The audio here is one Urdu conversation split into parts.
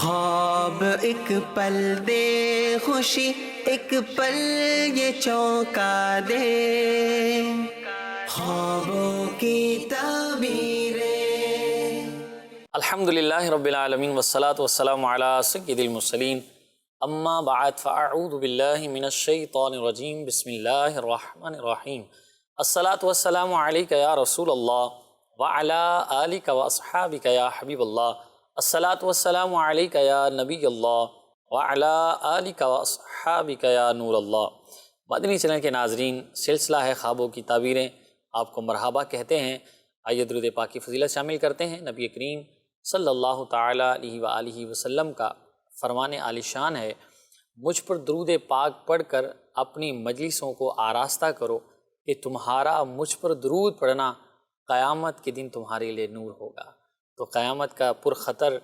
خواب ایک پل دے خوشی ایک پل یہ چونکا دے، خوابوں کی تعبیریں۔ الحمدللہ رب العالمین والصلاة والسلام علی سید المرسلین، اما بعد فاعوذ باللہ من الشیطان الرجیم، بسم اللہ الرحمن الرحیم۔ الصلاة والسلام علیک یا رسول اللہ وعلی آلک واصحابک یا حبیب اللہ، الصلاة والسلام علیک یا نبی اللہ وعلی آلک واصحابک یا نور اللہ۔ مدنی چینل کے ناظرین، سلسلہ ہے خوابوں کی تعبیریں، آپ کو مرحبا کہتے ہیں۔ آئیے درود پاک کی فضیلت شامل کرتے ہیں۔ نبی کریم صلی اللہ تعالیٰ علیہ وآلہ وسلم کا فرمان عالی شان ہے، مجھ پر درود پاک پڑھ کر اپنی مجلسوں کو آراستہ کرو کہ تمہارا مجھ پر درود پڑھنا قیامت کے دن تمہارے لیے نور ہوگا۔ تو قیامت کا پرخطر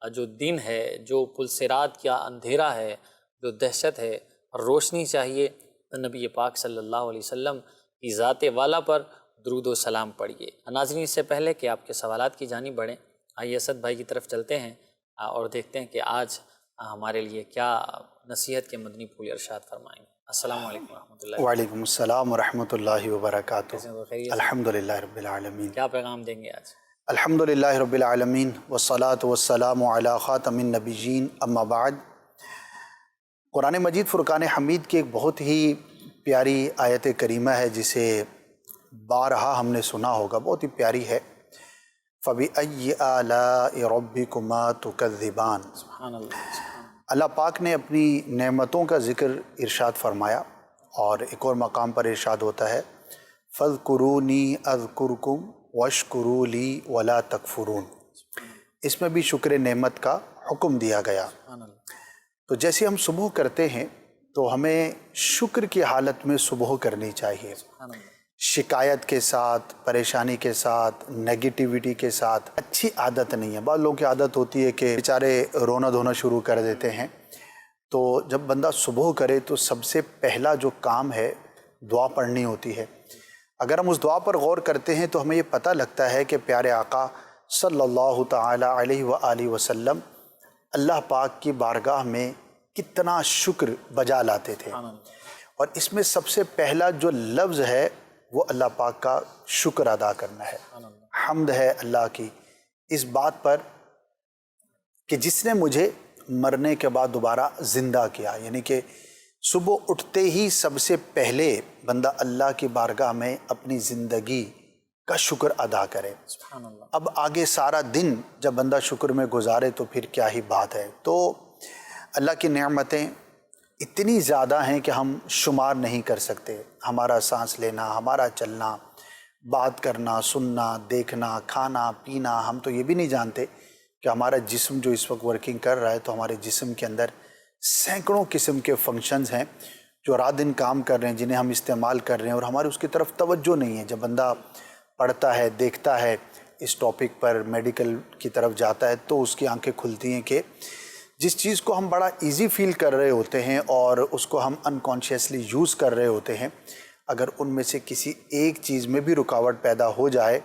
جو دن ہے، جو پلسرات کیا اندھیرا ہے، جو دہشت ہے، روشنی چاہیے، تو نبی پاک صلی اللہ علیہ وسلم کی ذات والا پر درود و سلام پڑھیے۔ ناظرین، اس سے پہلے کہ آپ کے سوالات کی جانب بڑھیں، آئیے اسد بھائی کی طرف چلتے ہیں اور دیکھتے ہیں کہ آج ہمارے لیے کیا نصیحت کے مدنی پھول ارشاد فرمائیں گے۔ السلام علیکم ورحمۃ اللہ۔ وعلیکم السلام ورحمۃ اللہ وبرکاتہ۔ الحمدللہ رب العالمین۔ کیا پیغام دیں گے آج؟ الحمدللہ رب العالمین والصلاة والسلام علی خاتم النبیین، اما بعد۔ قرآن مجید فرقان حمید کی ایک بہت ہی پیاری آیت کریمہ ہے جسے بارہا ہم نے سنا ہوگا، بہت ہی پیاری ہے۔ فَبِأَيِّ آلَاءِ رَبِّكُمَا تُكَذِّبَانِ۔ سبحان اللہ۔ اللہ پاک نے اپنی نعمتوں کا ذکر ارشاد فرمایا، اور ایک اور مقام پر ارشاد ہوتا ہے فَاذْكُرُونِي أَذْكُرْكُمْ وَاشْكُرُوا لِي وَلَا تَكْفُرُونَ۔ اس میں بھی شکر نعمت کا حکم دیا گیا۔ تو جیسے ہم صبح کرتے ہیں تو ہمیں شکر کی حالت میں صبح کرنی چاہیے، شکایت کے ساتھ، پریشانی کے ساتھ، نیگیٹیوٹی کے ساتھ۔ اچھی عادت نہیں ہے۔ بعض لوگوں کی عادت ہوتی ہے کہ بیچارے رونا دھونا شروع کر دیتے ہیں۔ تو جب بندہ صبح کرے تو سب سے پہلا جو کام ہے دعا پڑھنی ہوتی ہے۔ اگر ہم اس دعا پر غور کرتے ہیں تو ہمیں یہ پتہ لگتا ہے کہ پیارے آقا صلی اللہ تعالیٰ علیہ وآلہ وسلم اللہ پاک کی بارگاہ میں کتنا شکر بجا لاتے تھے، اور اس میں سب سے پہلا جو لفظ ہے وہ اللہ پاک کا شکر ادا کرنا ہے۔ حمد ہے اللہ کی اس بات پر کہ جس نے مجھے مرنے کے بعد دوبارہ زندہ کیا، یعنی کہ صبح اٹھتے ہی سب سے پہلے بندہ اللہ کی بارگاہ میں اپنی زندگی کا شکر ادا کرے۔ سبحان اللہ۔ اب آگے سارا دن جب بندہ شکر میں گزارے تو پھر کیا ہی بات ہے۔ تو اللہ کی نعمتیں اتنی زیادہ ہیں کہ ہم شمار نہیں کر سکتے۔ ہمارا سانس لینا، ہمارا چلنا، بات کرنا، سننا، دیکھنا، کھانا پینا، ہم تو یہ بھی نہیں جانتے کہ ہمارا جسم جو اس وقت ورکنگ کر رہا ہے تو ہمارے جسم کے اندر سینکڑوں قسم کے فنکشنز ہیں جو رات دن کام کر رہے ہیں، جنہیں ہم استعمال کر رہے ہیں، اور ہماری اس کی طرف توجہ نہیں ہے۔ جب بندہ پڑھتا ہے، دیکھتا ہے اس ٹاپک پر، میڈیکل کی طرف جاتا ہے، تو اس کی آنکھیں کھلتی ہیں کہ جس چیز کو ہم بڑا ایزی فیل کر رہے ہوتے ہیں اور اس کو ہم انکانشیسلی یوز کر رہے ہوتے ہیں، اگر ان میں سے کسی ایک چیز میں بھی رکاوٹ پیدا ہو جائے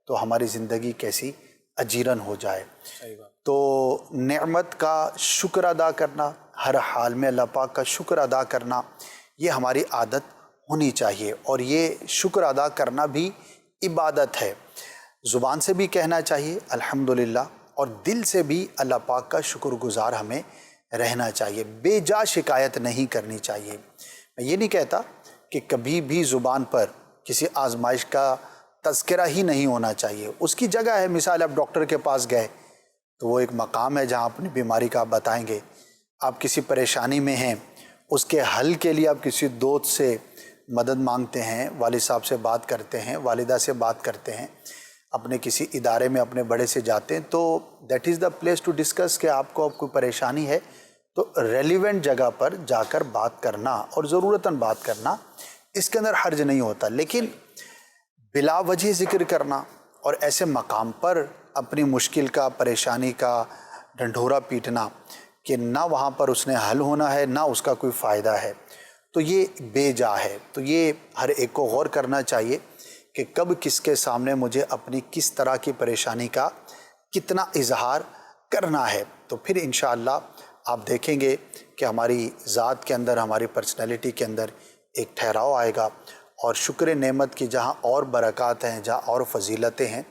تو ہماری زندگی کیسی اجیرن ہو جائے۔ تو نعمت کا شکر ادا کرنا، ہر حال میں اللہ پاک کا شکر ادا کرنا، یہ ہماری عادت ہونی چاہیے، اور یہ شکر ادا کرنا بھی عبادت ہے۔ زبان سے بھی کہنا چاہیے الحمدللہ، اور دل سے بھی اللہ پاک کا شکر گزار ہمیں رہنا چاہیے۔ بے جا شکایت نہیں کرنی چاہیے۔ میں یہ نہیں کہتا کہ کبھی بھی زبان پر کسی آزمائش کا تذکرہ ہی نہیں ہونا چاہیے، اس کی جگہ ہے۔ مثال آپ ڈاکٹر کے پاس گئے تو وہ ایک مقام ہے جہاں اپنی بیماری کا آپ بتائیں گے۔ آپ کسی پریشانی میں ہیں، اس کے حل کے لیے آپ کسی دوست سے مدد مانگتے ہیں، والد صاحب سے بات کرتے ہیں، والدہ سے بات کرتے ہیں، اپنے کسی ادارے میں اپنے بڑے سے جاتے ہیں، تو that is the place to discuss کہ آپ کو اب کوئی پریشانی ہے تو ریلیونٹ جگہ پر جا کر بات کرنا اور ضرورتاً بات کرنا، اس کے اندر حرج نہیں ہوتا۔ لیکن بلا وجہ ذکر کرنا اور ایسے مقام پر اپنی مشکل کا، پریشانی کا ڈھنڈورا پیٹنا کہ نہ وہاں پر اس نے حل ہونا ہے، نہ اس کا کوئی فائدہ ہے، تو یہ بے جا ہے۔ تو یہ ہر ایک کو غور کرنا چاہیے کہ کب کس کے سامنے مجھے اپنی کس طرح کی پریشانی کا کتنا اظہار کرنا ہے تو پھر انشاءاللہ آپ دیکھیں گے کہ ہماری ذات کے اندر، ہماری پرسنالٹی کے اندر ایک ٹھہراؤ آئے گا، اور شکر نعمت کی جہاں اور برکات ہیں، جہاں اور فضیلتیں ہیں،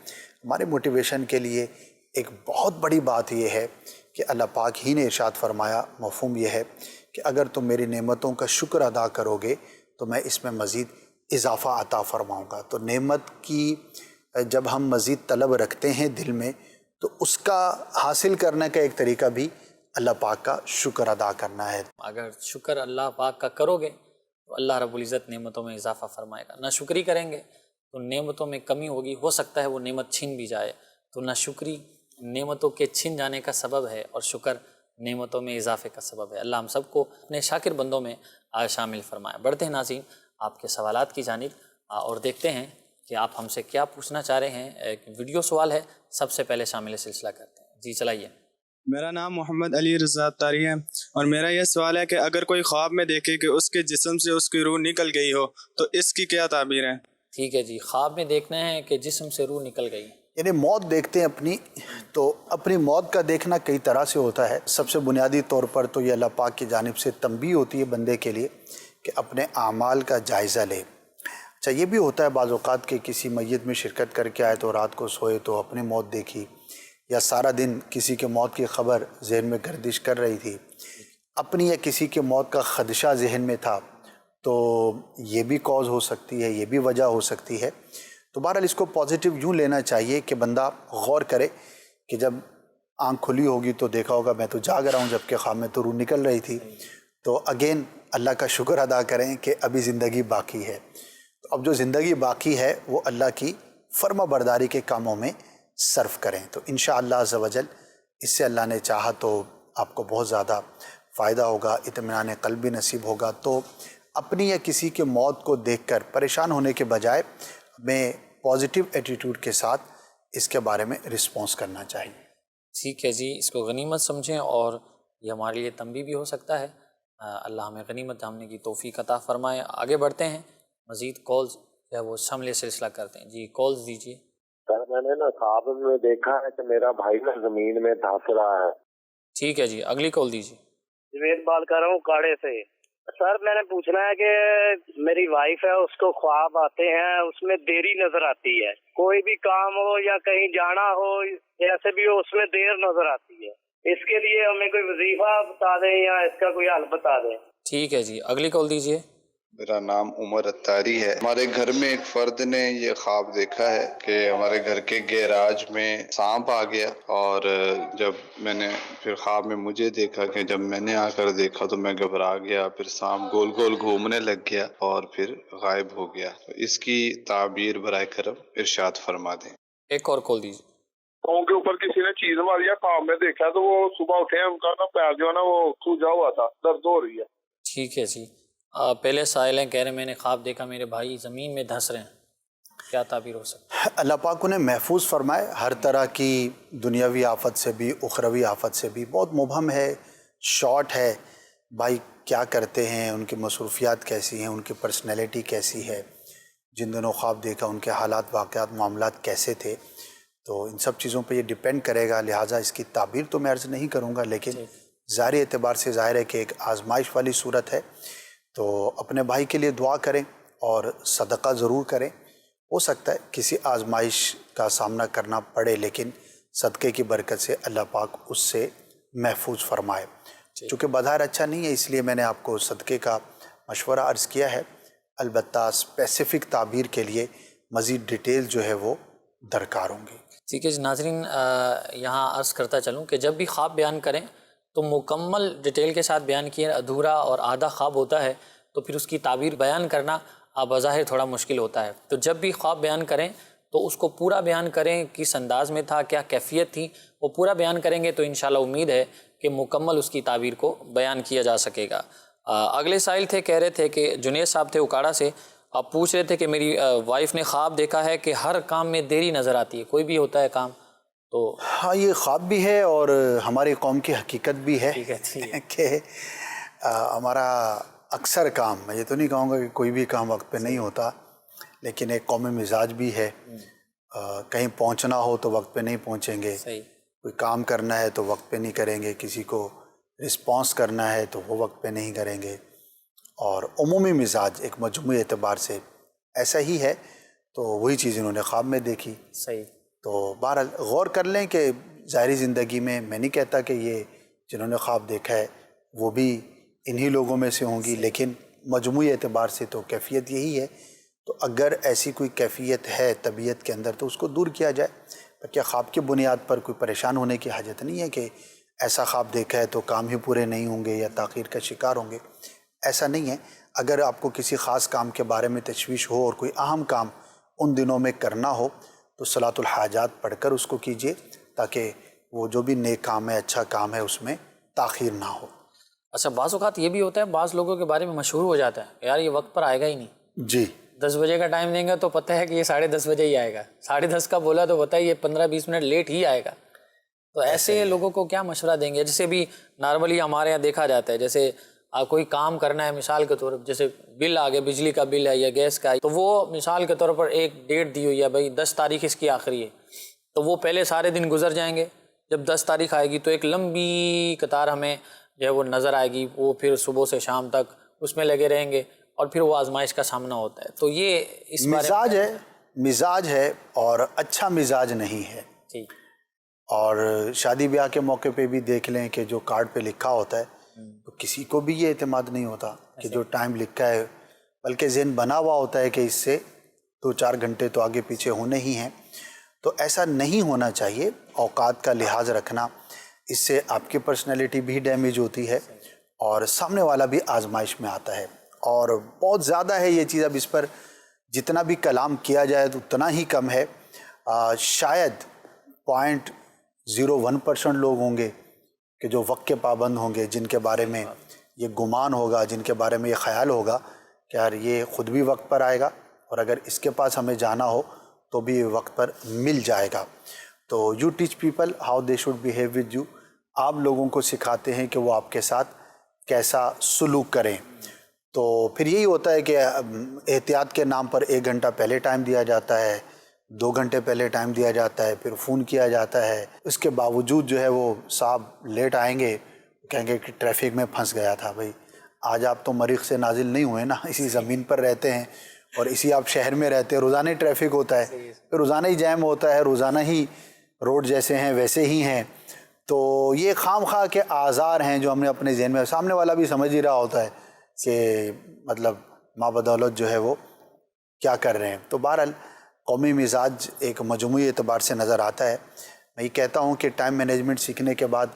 ہمارے موٹیویشن کے لیے ایک بہت بڑی بات یہ ہے کہ اللہ پاک ہی نے ارشاد فرمایا، مفہوم یہ ہے کہ اگر تم میری نعمتوں کا شکر ادا کرو گے تو میں اس میں مزید اضافہ عطا فرماؤں گا۔ تو نعمت کی جب ہم مزید طلب رکھتے ہیں دل میں، تو اس کا حاصل کرنے کا ایک طریقہ بھی اللہ پاک کا شکر ادا کرنا ہے۔ اگر شکر اللہ پاک کا کرو گے تو اللہ رب العزت نعمتوں میں اضافہ فرمائے گا، نہ شکری کریں گے تو نعمتوں میں کمی ہوگی، ہو سکتا ہے وہ نعمت چھن بھی جائے، تو نہ شکری نعمتوں کے چھن جانے کا سبب ہے اور شکر نعمتوں میں اضافے کا سبب ہے۔ اللہ ہم سب کو اپنے شاکر بندوں میں شامل فرمائے۔ بڑھتے ہیں ناظرین آپ کے سوالات کی جانب اور دیکھتے ہیں کہ آپ ہم سے کیا پوچھنا چاہ رہے ہیں۔ ایک ویڈیو سوال ہے، سب سے پہلے شامل سلسلہ کرتے ہیں۔ جی چلائیے۔ میرا نام محمد علی رضا تاری ہے، اور میرا یہ سوال ہے کہ اگر کوئی خواب میں دیکھے کہ اس کے جسم سے اس کی روح نکل گئی ہو تو اس کی کیا تعبیر ہے؟ ٹھیک ہے جی، خواب میں دیکھنا ہے کہ جسم سے روح نکل گئی، یعنی موت دیکھتے ہیں اپنی، تو اپنی موت کا دیکھنا کئی طرح سے ہوتا ہے۔ سب سے بنیادی طور پر تو یہ اللہ پاک کی جانب سے تنبیہ ہوتی ہے بندے کے لیے کہ اپنے اعمال کا جائزہ لے۔ اچھا یہ بھی ہوتا ہے بعض اوقات کہ کسی میت میں شرکت کر کے آئے تو رات کو سوئے تو اپنی موت دیکھی، یا سارا دن کسی کے موت کی خبر ذہن میں گردش کر رہی تھی، اپنی یا کسی کے موت کا خدشہ ذہن میں تھا، تو یہ بھی کاز ہو سکتی ہے، یہ بھی وجہ ہو سکتی ہے۔ تو بہرحال اس کو پازیٹیو یوں لینا چاہیے کہ بندہ غور کرے کہ جب آنکھ کھلی ہوگی تو دیکھا ہوگا میں تو جاگ رہا ہوں جبکہ خواب میں تو روح نکل رہی تھی، تو اگین اللہ کا شکر ادا کریں کہ ابھی زندگی باقی ہے۔ تو اب جو زندگی باقی ہے وہ اللہ کی فرما برداری کے کاموں میں صرف کریں، تو انشاءاللہ عز و جل اس سے اللہ نے چاہا تو آپ کو بہت زیادہ فائدہ ہوگا، اطمینان قلب بھی نصیب ہوگا۔ تو اپنی یا کسی کے موت کو دیکھ کر پریشان ہونے کے بجائے ہمیں پازیٹیو ایٹیٹیوڈ کے ساتھ اس کے بارے میں رسپانس کرنا چاہیے۔ ٹھیک ہے جی، اس کو غنیمت سمجھیں اور یہ ہمارے لیے تنبیہ بھی ہو سکتا ہے۔ اللہ ہمیں غنیمت جاننے کی توفیق عطا فرمائے۔ آگے بڑھتے ہیں، مزید کالز جو ہے وہ شامل سلسلہ کرتے ہیں۔ جی کالز دیجیے۔ سر میں نے نا خواب میں دیکھا ہے کہ میرا بھائی نا زمین میں دھنس رہا ہے۔ ٹھیک ہے جی، اگلی کال دیجیے۔ جوید بات کر رہا ہوں کاڑے سے۔ سر میں نے پوچھنا ہے کہ میری وائف ہے، اس کو خواب آتے ہیں، اس میں دیری نظر آتی ہے، کوئی بھی کام ہو یا کہیں جانا ہو جیسے بھی ہو اس میں دیر نظر آتی ہے، اس کے لیے ہمیں کوئی وظیفہ بتا دیں یا اس کا کوئی حل بتا دیں۔ ٹھیک ہے جی، اگلی کال دیجیے۔ میرا نام عمر اتاری ہے۔ ہمارے گھر میں ایک فرد نے یہ خواب دیکھا ہے کہ ہمارے گھر کے گیراج میں سانپ آ گیا، اور جب میں نے پھر خواب میں مجھے دیکھا کہ جب میں نے آ کر دیکھا تو میں گھبرا گیا، پھر سانپ گول گول گھومنے لگ گیا اور پھر غائب ہو گیا۔ اس کی تعبیر برائے کرم ارشاد فرما دیں۔ ایک اور کال دیجیے۔ پاؤں کے اوپر کسی نے چیز ماری ہے، خواب میں دیکھا تو وہ صبح اٹھے ہیں، ان کا نا پیر جو ہے نا وہ سوجا ہوا تھا، درد ہو رہی ہے۔ ٹھیک ہے جی، پہلے سائل ہیں، کہہ رہے ہیں میں نے خواب دیکھا میرے بھائی زمین میں دھنس رہے ہیں، کیا تعبیر ہو سکتی ہے؟ اللہ پاک انہیں محفوظ فرمائے ہر طرح کی دنیاوی آفت سے بھی، اخروی آفت سے بھی۔ بہت مبہم ہے، شارٹ ہے، بھائی کیا کرتے ہیں، ان کی مصروفیات کیسی ہیں، ان کی پرسنالٹی کیسی ہے، جن دنوں خواب دیکھا ان کے حالات، واقعات، معاملات کیسے تھے، تو ان سب چیزوں پہ یہ ڈیپینڈ کرے گا، لہٰذا اس کی تعبیر تو میں عرض نہیں کروں گا، لیکن ظاہری اعتبار سے ظاہر ہے کہ ایک آزمائش والی صورت ہے، تو اپنے بھائی کے لیے دعا کریں اور صدقہ ضرور کریں۔ ہو سکتا ہے کسی آزمائش کا سامنا کرنا پڑے، لیکن صدقے کی برکت سے اللہ پاک اس سے محفوظ فرمائے۔ چونکہ بظاہر اچھا نہیں ہے، اس لیے میں نے آپ کو صدقے کا مشورہ عرض کیا ہے، البتہ اسپیسیفک تعبیر کے لیے مزید ڈیٹیل جو ہے وہ درکار ہوں گی۔ ٹھیک ہے جی ناظرین، یہاں عرض کرتا چلوں کہ جب بھی خواب بیان کریں تو مکمل ڈیٹیل کے ساتھ بیان کیے، ادھورا اور آدھا خواب ہوتا ہے تو پھر اس کی تعبیر بیان کرنا بظاہر تھوڑا مشکل ہوتا ہے۔ تو جب بھی خواب بیان کریں تو اس کو پورا بیان کریں، کس انداز میں تھا، کیا کیفیت تھی، وہ پورا بیان کریں گے تو انشاءاللہ امید ہے کہ مکمل اس کی تعبیر کو بیان کیا جا سکے گا۔ اگلے سائل تھے، کہہ رہے تھے کہ جنید صاحب تھے اکاڑا سے، آپ پوچھ رہے تھے کہ میری وائف نے خواب دیکھا ہے کہ ہر کام میں دیری نظر آتی ہے، کوئی بھی ہوتا ہے کام تو ہاں یہ خواب بھی ہے اور ہماری قوم کی حقیقت بھی ہے کہ ہمارا اکثر کام، میں یہ تو نہیں کہوں گا کہ کوئی بھی کام وقت پہ نہیں ہوتا، لیکن ایک قومی مزاج بھی ہے، کہیں پہنچنا ہو تو وقت پہ نہیں پہنچیں گے، کوئی کام کرنا ہے تو وقت پہ نہیں کریں گے، کسی کو رسپانس کرنا ہے تو وہ وقت پہ نہیں کریں گے، اور عمومی مزاج ایک مجموعی اعتبار سے ایسا ہی ہے۔ تو وہی چیز انہوں نے خواب میں دیکھی۔ صحیح۔ تو بہرحال غور کر لیں کہ ظاہری زندگی میں نہیں کہتا کہ یہ جنہوں نے خواب دیکھا ہے وہ بھی انہی لوگوں میں سے ہوں گی، لیکن مجموعی اعتبار سے تو کیفیت یہی ہے۔ تو اگر ایسی کوئی کیفیت ہے طبیعت کے اندر تو اس کو دور کیا جائے، تاکہ خواب کی بنیاد پر کوئی پریشان ہونے کی حاجت نہیں ہے کہ ایسا خواب دیکھا ہے تو کام ہی پورے نہیں ہوں گے یا تاخیر کا شکار ہوں گے، ایسا نہیں ہے۔ اگر آپ کو کسی خاص کام کے بارے میں تشویش ہو اور کوئی اہم کام ان دنوں میں کرنا ہو تو صلاۃ الحاجات پڑھ کر اس کو کیجیے، تاکہ وہ جو بھی نیک کام ہے، اچھا کام ہے، اس میں تاخیر نہ ہو۔ اچھا، بعض اوقات یہ بھی ہوتا ہے، بعض لوگوں کے بارے میں مشہور ہو جاتا ہے یار یہ وقت پر آئے گا ہی نہیں، جی 10 بجے کا ٹائم دیں گا تو پتہ ہے کہ یہ 10:30 بجے ہی آئے گا، 10:30 کا بولا تو پتہ ہے یہ 15-20 منٹ لیٹ ہی آئے گا۔ تو ایسے لوگوں کو کیا مشورہ دیں گے؟ جیسے بھی نارملی ہمارے یہاں دیکھا جاتا ہے، جیسے کوئی کام کرنا ہے مثال کے طور پر، جیسے بل آ گیا، بجلی کا بل ہے یا گیس کا ہے، تو وہ مثال کے طور پر ایک ڈیٹ دی ہوئی ہے، بھائی 10 تاریخ اس کی آخری ہے، تو وہ پہلے سارے دن گزر جائیں گے، جب 10 تاریخ آئے گی تو ایک لمبی قطار ہمیں جو ہے وہ نظر آئے گی، وہ پھر صبح سے شام تک اس میں لگے رہیں گے اور پھر وہ آزمائش کا سامنا ہوتا ہے۔ تو یہ اس مزاج ہے اور اچھا مزاج نہیں ہے۔ جی، اور شادی بیاہ کے موقع پہ بھی دیکھ لیں کہ جو کارڈ پہ لکھا ہوتا ہے تو کسی کو بھی یہ اعتماد نہیں ہوتا کہ جو ٹائم لکھا ہے، بلکہ ذہن بنا ہوا ہوتا ہے کہ اس سے 2-4 گھنٹے تو آگے پیچھے ہونے ہی ہیں۔ تو ایسا نہیں ہونا چاہیے، اوقات کا لحاظ رکھنا، اس سے آپ کی پرسنالٹی بھی ڈیمیج ہوتی ہے اور سامنے والا بھی آزمائش میں آتا ہے۔ اور بہت زیادہ ہے یہ چیز، اب اس پر جتنا بھی کلام کیا جائے تو اتنا ہی کم ہے۔ شاید 0.01% لوگ ہوں گے کہ جو وقت کے پابند ہوں گے، جن کے بارے میں یہ گمان ہوگا، جن کے بارے میں یہ خیال ہوگا کہ یار یہ خود بھی وقت پر آئے گا اور اگر اس کے پاس ہمیں جانا ہو تو بھی وقت پر مل جائے گا۔ تو you teach people how they should behave with you, آپ لوگوں کو سکھاتے ہیں کہ وہ آپ کے ساتھ کیسا سلوک کریں۔ تو پھر یہی ہوتا ہے کہ احتیاط کے نام پر 1 گھنٹہ پہلے ٹائم دیا جاتا ہے، 2 گھنٹے پہلے ٹائم دیا جاتا ہے، پھر فون کیا جاتا ہے، اس کے باوجود جو ہے وہ صاحب لیٹ آئیں گے، کہیں گے کہ ٹریفک میں پھنس گیا تھا۔ بھائی آج آپ تو مریخ سے نازل نہیں ہوئے نا، اسی زمین پر رہتے ہیں اور اسی آپ شہر میں رہتے ہیں، روزانہ ہی ٹریفک ہوتا ہے، پھر روزانہ ہی جیم ہوتا ہے، روزانہ ہی روڈ جیسے ہیں ویسے ہی ہیں۔ تو یہ خام خواہ کے آزار ہیں جو ہم نے اپنے ذہن میں، سامنے والا بھی سمجھ ہی رہا ہوتا ہے کہ مطلب ماں بدولت جو ہے وہ کیا کر رہے ہیں۔ تو بہرحال قومی مزاج ایک مجموعی اعتبار سے نظر آتا ہے۔ میں یہ کہتا ہوں کہ ٹائم مینجمنٹ سیکھنے کے بعد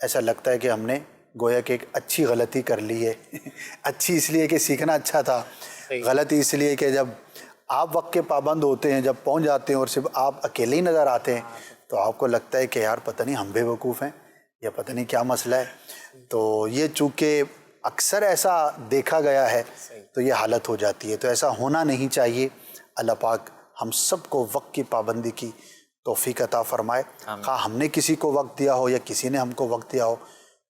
ایسا لگتا ہے کہ ہم نے گویا کہ ایک اچھی غلطی کر لی ہے۔ اچھی اس لیے کہ سیکھنا اچھا تھا، غلطی اس لیے کہ جب آپ وقت کے پابند ہوتے ہیں، جب پہنچ جاتے ہیں اور صرف آپ اکیلے ہی نظر آتے ہیں تو آپ کو لگتا ہے کہ یار پتہ نہیں ہم بے وقوف ہیں یا پتہ نہیں کیا مسئلہ ہے۔ تو یہ چونکہ اکثر ایسا دیکھا گیا ہے تو یہ حالت ہو جاتی ہے۔ تو ایسا ہونا نہیں چاہیے۔ اللہ پاک ہم سب کو وقت کی پابندی کی توفیق عطا فرمائے۔ خواہ ہم نے کسی کو وقت دیا ہو یا کسی نے ہم کو وقت دیا ہو،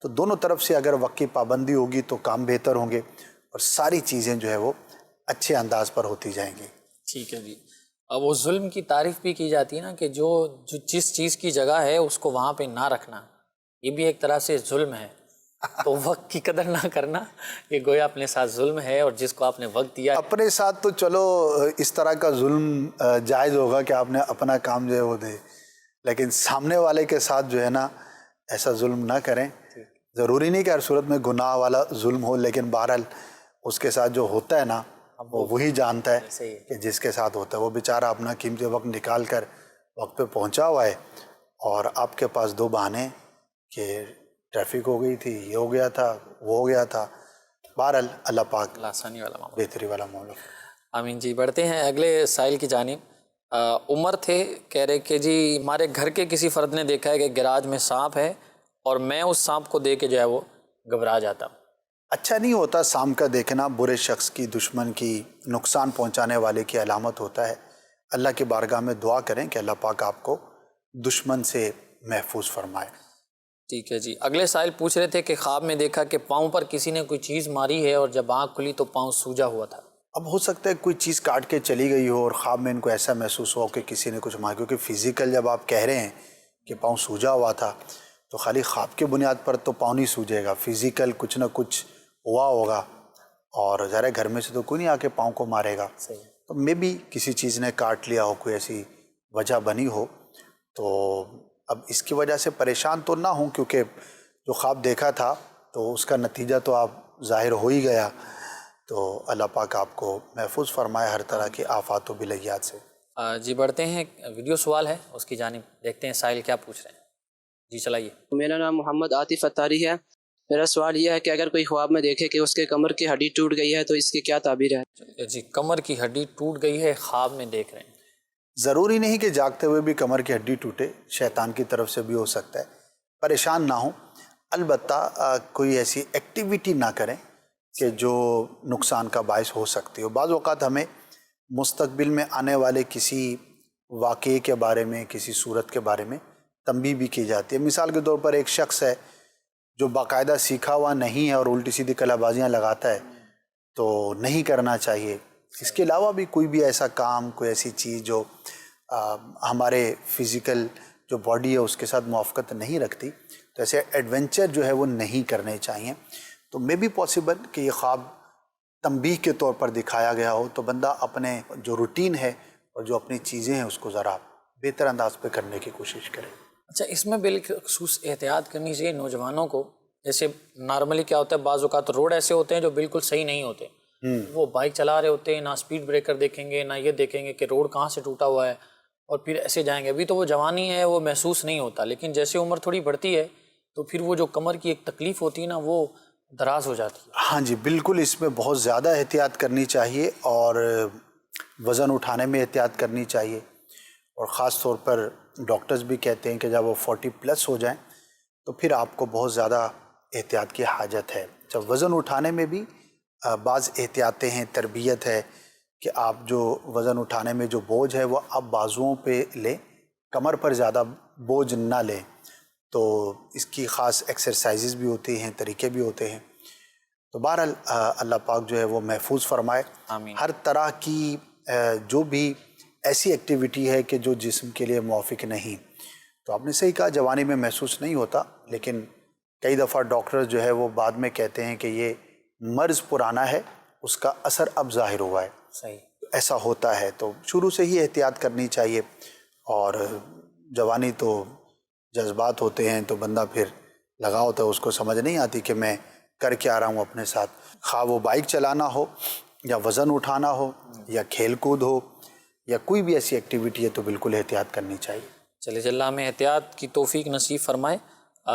تو دونوں طرف سے اگر وقت کی پابندی ہوگی تو کام بہتر ہوں گے اور ساری چیزیں جو ہے وہ اچھے انداز پر ہوتی جائیں گی۔ ٹھیک ہے جی۔ اب وہ ظلم کی تعریف بھی کی جاتی ہے نا کہ جو جس چیز کی جگہ ہے اس کو وہاں پہ نہ رکھنا، یہ بھی ایک طرح سے ظلم ہے۔ تو وقت کی قدر نہ کرنا یہ گویا اپنے ساتھ ظلم ہے، اور جس کو آپ نے وقت دیا اپنے ساتھ تو چلو اس طرح کا ظلم جائز ہوگا کہ آپ نے اپنا کام جو ہے وہ دے، لیکن سامنے والے کے ساتھ جو ہے نا ایسا ظلم نہ کریں۔ ضروری نہیں کہ ہر صورت میں گناہ والا ظلم ہو، لیکن بہرحال اس کے ساتھ جو ہوتا ہے نا وہ وہی جانتا ہے کہ جس کے ساتھ ہوتا ہے۔ وہ بیچارہ اپنا قیمتی وقت نکال کر وقت پہ پہنچا ہوا ہے اور آپ کے پاس 2 بہانے کہ ٹریفک ہو گئی تھی، یہ ہو گیا تھا، وہ ہو گیا تھا۔ بہرحال اللہ پاک آسانی والا معاملہ، بہتری والا معاملہ۔ آمین جی۔ بڑھتے ہیں اگلے سائل کی جانب۔ عمر تھے، کہہ رہے کہ جی ہمارے گھر کے کسی فرد نے دیکھا ہے کہ گراج میں سانپ ہے اور میں اس سانپ کو دیکھ کے جو ہے وہ گھبرا جاتا ہوں۔ اچھا نہیں ہوتا سانپ کا دیکھنا، برے شخص کی، دشمن کی، نقصان پہنچانے والے کی علامت ہوتا ہے۔ اللہ کی بارگاہ میں دعا کریں کہ اللہ پاک آپ کو دشمن سے محفوظ فرمائے۔ ٹھیک ہے جی۔ اگلے سائل پوچھ رہے تھے کہ خواب میں دیکھا کہ پاؤں پر کسی نے کوئی چیز ماری ہے اور جب آنکھ کھلی تو پاؤں سوجا ہوا تھا۔ اب ہو سکتا ہے کوئی چیز کاٹ کے چلی گئی ہو اور خواب میں ان کو ایسا محسوس ہو کہ کسی نے کچھ مارا، کیونکہ فزیکل جب آپ کہہ رہے ہیں کہ پاؤں سوجا ہوا تھا، تو خالی خواب کے بنیاد پر تو پاؤں نہیں سوجے گا، فزیکل کچھ نہ کچھ ہوا ہوگا، اور ذرا گھر میں سے تو کوئی نہیں آ کے پاؤں کو مارے گا، تو میں بھی کسی چیز نے کاٹ لیا ہو، کوئی ایسی وجہ بنی ہو، تو اب اس کی وجہ سے پریشان تو نہ ہوں، کیونکہ جو خواب دیکھا تھا تو اس کا نتیجہ تو آپ ظاہر ہو ہی گیا، تو اللہ پاک آپ کو محفوظ فرمائے ہر طرح کی آفات و بلیات سے۔ جی بڑھتے ہیں، ویڈیو سوال ہے اس کی جانب، دیکھتے ہیں سائل کیا پوچھ رہے ہیں۔ جی چلائیے۔ میرا نام محمد عاطف اتاری ہے۔ میرا سوال یہ ہے کہ اگر کوئی خواب میں دیکھے کہ اس کے کمر کی ہڈی ٹوٹ گئی ہے تو اس کی کیا تعبیر ہے؟ جی کمر کی ہڈی ٹوٹ گئی ہے، خواب میں دیکھ رہے ہیں۔ ضروری نہیں کہ جاگتے ہوئے بھی کمر کی ہڈی ٹوٹے، شیطان کی طرف سے بھی ہو سکتا ہے، پریشان نہ ہوں، البتہ کوئی ایسی ایکٹیویٹی نہ کریں کہ جو نقصان کا باعث ہو سکتی ہو۔ بعض اوقات ہمیں مستقبل میں آنے والے کسی واقعے کے بارے میں، کسی صورت کے بارے میں تنبیہ بھی کی جاتی ہے۔ مثال کے طور پر ایک شخص ہے جو باقاعدہ سیکھا ہوا نہیں ہے اور الٹی سیدھی کلا بازیاں لگاتا ہے، تو نہیں کرنا چاہیے۔ اس کے علاوہ بھی کوئی بھی ایسا کام، کوئی ایسی چیز جو ہمارے فزیکل جو باڈی ہے اس کے ساتھ موافقت نہیں رکھتی، تو ایسے ایڈونچر جو ہے وہ نہیں کرنے چاہیے۔ تو میں بھی پاسبل کہ یہ خواب تنبیہ کے طور پر دکھایا گیا ہو، تو بندہ اپنے جو روٹین ہے اور جو اپنی چیزیں ہیں اس کو ذرا بہتر انداز پہ کرنے کی کوشش کرے۔ اچھا، اس میں بالخصوص احتیاط کرنی چاہیے نوجوانوں کو۔ جیسے نارملی کیا ہوتا ہے، بعض اوقات روڈ ایسے ہوتے ہیں جو بالکل صحیح نہیں ہوتے، وہ بائک چلا رہے ہوتے ہیں، نہ اسپیڈ بریکر دیکھیں گے، نہ یہ دیکھیں گے کہ روڈ کہاں سے ٹوٹا ہوا ہے، اور پھر ایسے جائیں گے۔ ابھی تو وہ جوانی ہے، وہ محسوس نہیں ہوتا، لیکن جیسے عمر تھوڑی بڑھتی ہے تو پھر وہ جو کمر کی ایک تکلیف ہوتی ہے نا، وہ دراز ہو جاتی ہے۔ ہاں جی بالکل، اس میں بہت زیادہ احتیاط کرنی چاہیے، اور وزن اٹھانے میں احتیاط کرنی چاہیے، اور خاص طور پر ڈاکٹرز بھی کہتے ہیں کہ جب وہ 40+ ہو جائیں تو پھر آپ کو بہت زیادہ احتیاط کی حاجت ہے۔ جب وزن اٹھانے میں بھی بعض احتیاطیں ہیں، تربیت ہے کہ آپ جو وزن اٹھانے میں جو بوجھ ہے وہ آپ بازوؤں پہ لیں، کمر پر زیادہ بوجھ نہ لیں، تو اس کی خاص ایکسرسائزز بھی ہوتی ہیں، طریقے بھی ہوتے ہیں۔ تو بہرحال اللہ پاک جو ہے وہ محفوظ فرمائے۔ آمین۔ ہر طرح کی جو بھی ایسی ایکٹیویٹی ہے کہ جو جسم کے لیے موافق نہیں، تو آپ نے صحیح کہا، جوانی میں محسوس نہیں ہوتا، لیکن کئی دفعہ ڈاکٹر جو ہے وہ بعد میں کہتے ہیں کہ یہ مرض پرانا ہے، اس کا اثر اب ظاہر ہوا ہے۔ صحیح، ایسا ہوتا ہے، تو شروع سے ہی احتیاط کرنی چاہیے، اور جوانی تو جذبات ہوتے ہیں، تو بندہ پھر لگا ہوتا ہے، اس کو سمجھ نہیں آتی کہ میں کر کے آ رہا ہوں اپنے ساتھ، خواہ وہ بائک چلانا ہو یا وزن اٹھانا ہو یا کھیل کود ہو یا کوئی بھی ایسی ایکٹیویٹی ہے، تو بالکل احتیاط کرنی چاہیے۔ چلیے اللہ ہمیں احتیاط کی توفیق نصیب فرمائے۔